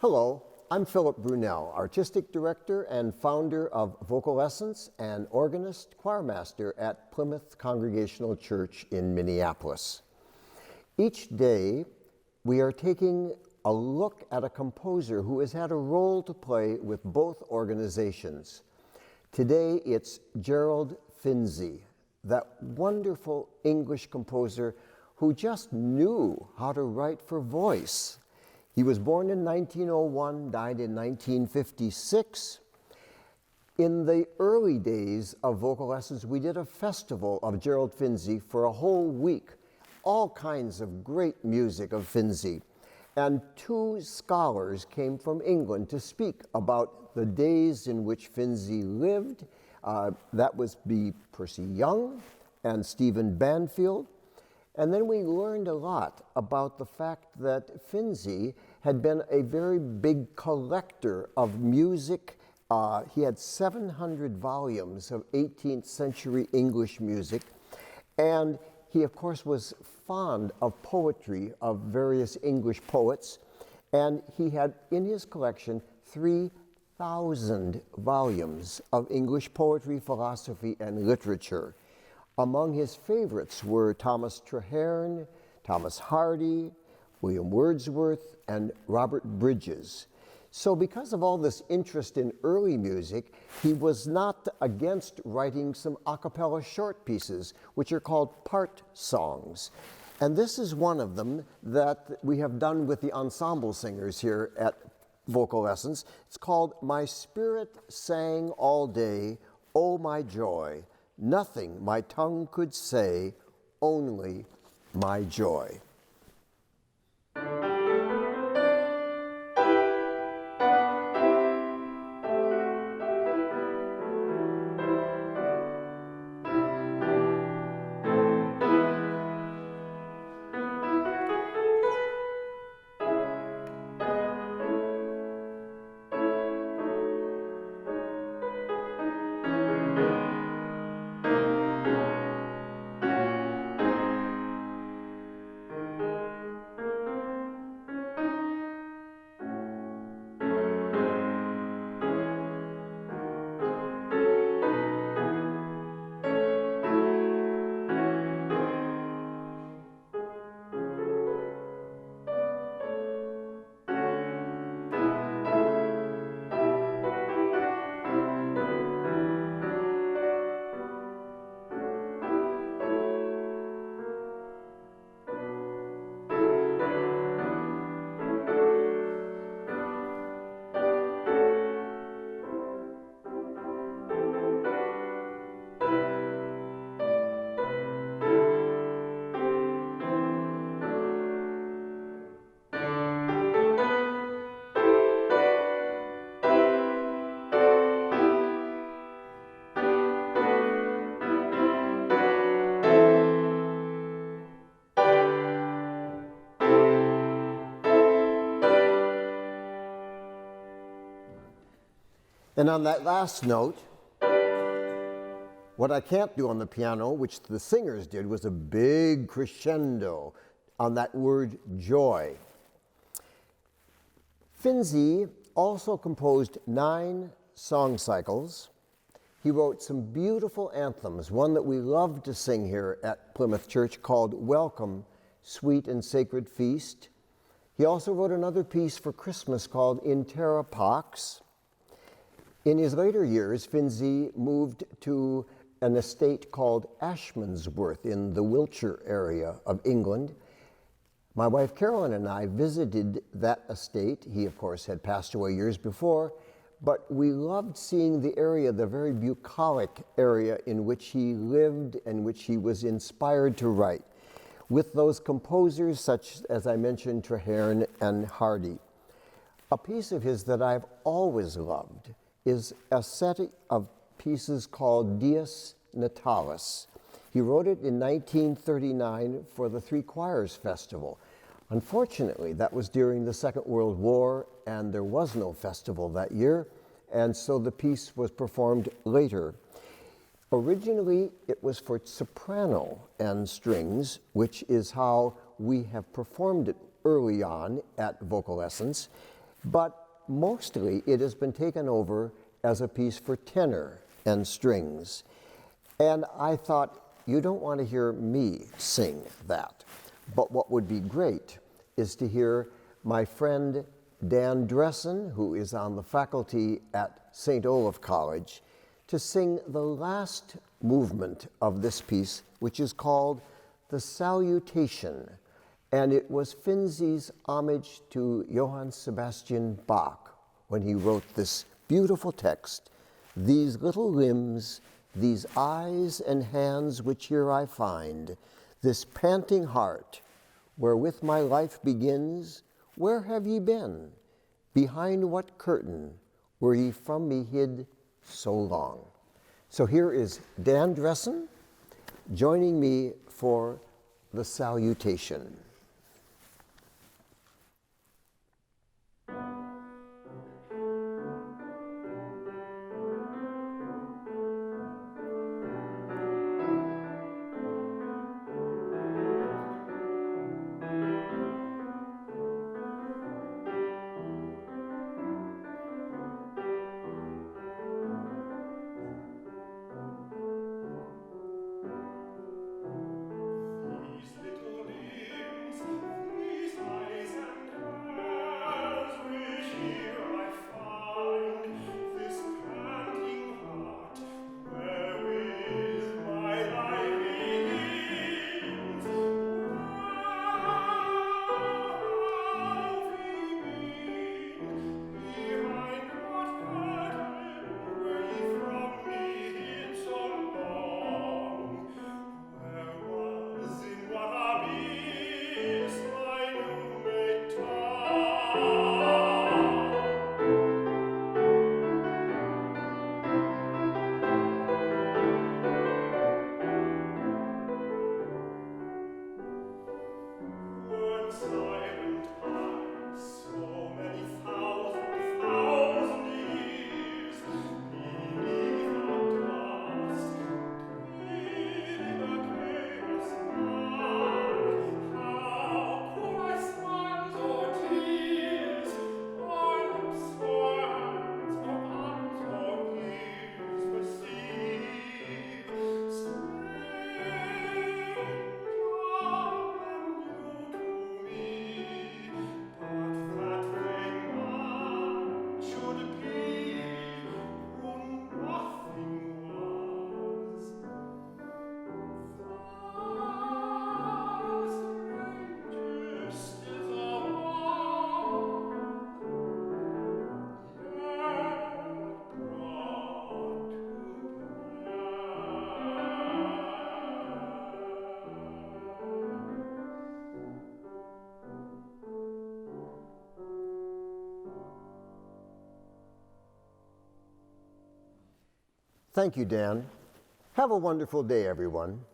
Hello, I'm Philip Brunelle, Artistic Director and founder of Vocal Essence and organist, choirmaster at Plymouth Congregational Church in Minneapolis. Each day, we are taking a look at a composer who has had a role to play with both organizations. Today, it's Gerald Finzi, that wonderful English composer who just knew how to write for voice. He was born in 1901, died in 1956. In the early days of Vocal Lessons, we did a festival of Gerald Finzi for a whole week, all kinds of great music of Finzi. And two scholars came from England to speak about the days in which Finzi lived. That was B. Percy Young and Stephen Banfield. And then we learned a lot about the fact that Finzi had been a very big collector of music. He had 700 volumes of 18th century English music. And he, of course, was fond of poetry of various English poets. And he had in his collection 3,000 volumes of English poetry, philosophy, and literature. Among his favorites were Thomas Traherne, Thomas Hardy, William Wordsworth, and Robert Bridges. So because of all this interest in early music, he was not against writing some a cappella short pieces, which are called part songs. And this is one of them that we have done with the ensemble singers here at Vocal Lessons. It's called My Spirit Sang All Day, Oh My Joy. Nothing my tongue could say, only my joy. And on that last note, what I can't do on the piano, which the singers did, was a big crescendo on that word joy. Finzi also composed 9 song cycles. He wrote some beautiful anthems, one that we love to sing here at Plymouth Church called Welcome, Sweet and Sacred Feast. He also wrote another piece for Christmas called In Terra Pax. In his later years, Finzi moved to an estate called Ashmansworth in the Wiltshire area of England. My wife Carolyn and I visited that estate. He, of course, had passed away years before, but we loved seeing the area, the very bucolic area in which he lived and which he was inspired to write, with those composers such as I mentioned, Traherne and Hardy. A piece of his that I've always loved is a set of pieces called Dies Natalis. He wrote it in 1939 for the Three Choirs Festival. Unfortunately, that was during the Second World War, and there was no festival that year, and so the piece was performed later. Originally, it was for soprano and strings, which is how we have performed it early on at Vocal Essence. but mostly it has been taken over as a piece for tenor and strings. And I thought, you don't want to hear me sing that. But what would be great is to hear my friend Dan Dressen, who is on the faculty at St. Olaf College, to sing the last movement of this piece, which is called The Salutation. And it was Finzi's homage to Johann Sebastian Bach when he wrote this beautiful text, "These little limbs, these eyes and hands which here I find, this panting heart, wherewith my life begins, where have ye been? Behind what curtain were ye from me hid so long?" So here is Dan Dressen joining me for The Salutation. Thank you, Dan. Have a wonderful day, everyone.